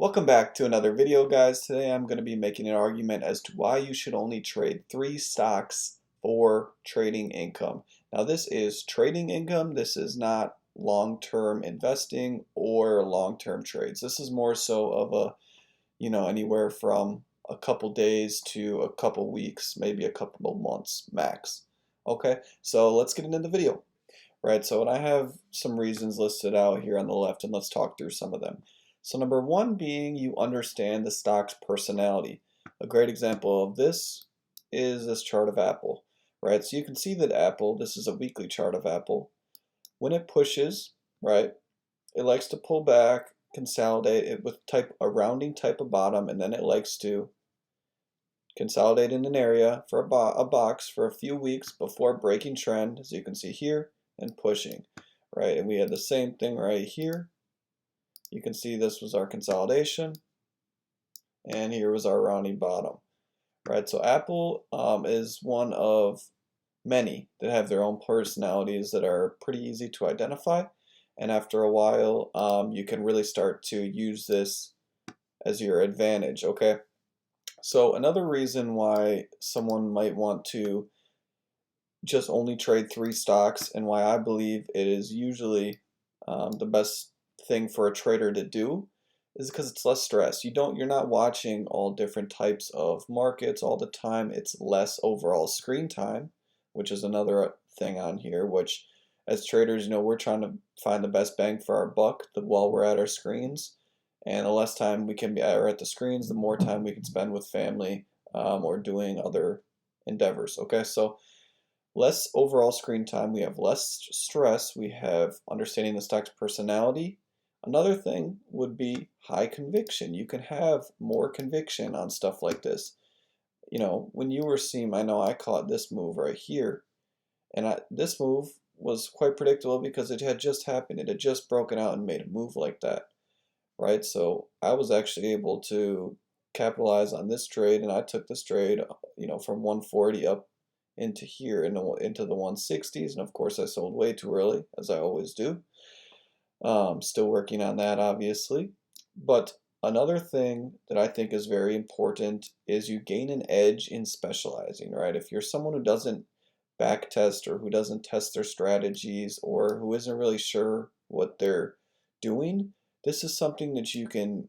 Welcome back to another video, guys. Today I'm going to be making an argument as to why you should only trade 3 stocks for trading income. Now this is trading income. This is not long-term investing or long-term trades. This is more so of a, anywhere from a couple days to a couple weeks, maybe a couple of months max. Okay, so let's get into the video. Right, so I have some reasons listed out here on the left, and let's talk through some of them. So number one being you understand the stock's personality. A great example of this is this chart of Apple, right? So you can see that Apple, this is a weekly chart of Apple. When it pushes, right, it likes to pull back, consolidate it with a rounding type of bottom, and then it likes to consolidate in an area for a box for a few weeks before breaking trend, as you can see here, and pushing, right? And we had the same thing right here. You can see this was our consolidation, and here was our rounding bottom, right? So Apple is one of many that have their own personalities that are pretty easy to identify, and after a while, you can really start to use this as your advantage, okay? So another reason why someone might want to just only trade 3 stocks, and why I believe it is usually the best thing for a trader to do, is because it's less stress. You're not watching all different types of markets all the time. It's less overall screen time, which is another thing on here, which as traders, we're trying to find the best bang for our buck while we're at our screens. And the less time we can be at the screens, the more time we can spend with family or doing other endeavors. Okay, so less overall screen time, we have less stress, we have understanding the stock's personality. Another thing would be high conviction. You can have more conviction on stuff like this. When you were seeing, I know I caught this move right here, and this move was quite predictable because it had just happened. It had just broken out and made a move like that, right? So I was actually able to capitalize on this trade, and I took this trade, from 140 up into here, into the 160s, and of course I sold way too early, as I always do. Still working on that, obviously. But another thing that I think is very important is you gain an edge in specializing, right? If you're someone who doesn't back test, or who doesn't test their strategies, or who isn't really sure what they're doing, this is something that you can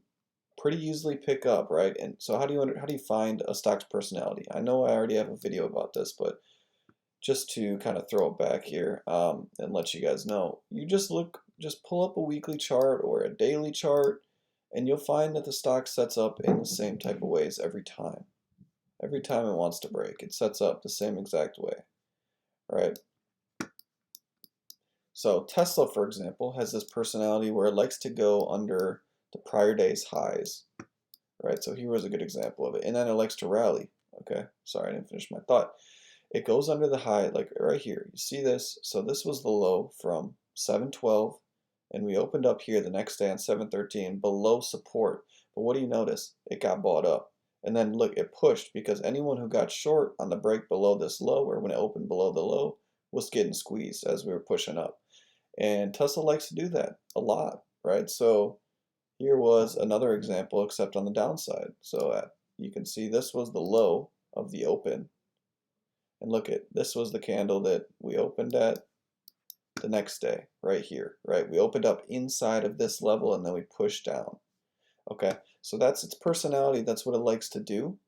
pretty easily pick up, right? And so how do you find a stock's personality? I know I already have a video about this, but just to kind of throw it back here and let you guys know, you just pull up a weekly chart or a daily chart, and you'll find that the stock sets up in the same type of ways every time. Every time it wants to break, it sets up the same exact way, right? So Tesla, for example, has this personality where it likes to go under the prior day's highs, right? So here was a good example of it. And then it likes to rally. Okay, sorry, I didn't finish my thought. It goes under the high, like right here. You see this? So this was the low from 712, and we opened up here the next day on 713 below support. But what do you notice? It got bought up. And then look, it pushed, because anyone who got short on the break below this low, or when it opened below the low, was getting squeezed as we were pushing up. And Tesla likes to do that a lot, right? So here was another example, except on the downside. So you can see this was the low of the open. And look this was the candle that we opened at the next day, right here, right? We opened up inside of this level, and then we pushed down. Okay, so that's its personality. That's what it likes to do.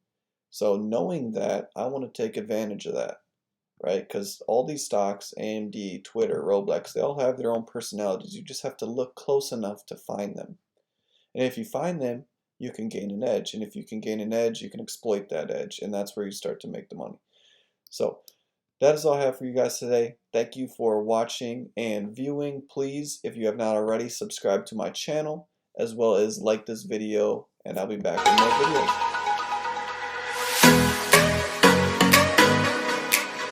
So knowing that, I want to take advantage of that, right? Because all these stocks, AMD, Twitter, Roblox, they all have their own personalities. You just have to look close enough to find them. And if you find them, you can gain an edge. And if you can gain an edge, you can exploit that edge. And that's where you start to make the money. So that is all I have for you guys today. Thank you for watching and viewing. Please, if you have not already, subscribe to my channel, as well as like this video, and I'll be back with more videos.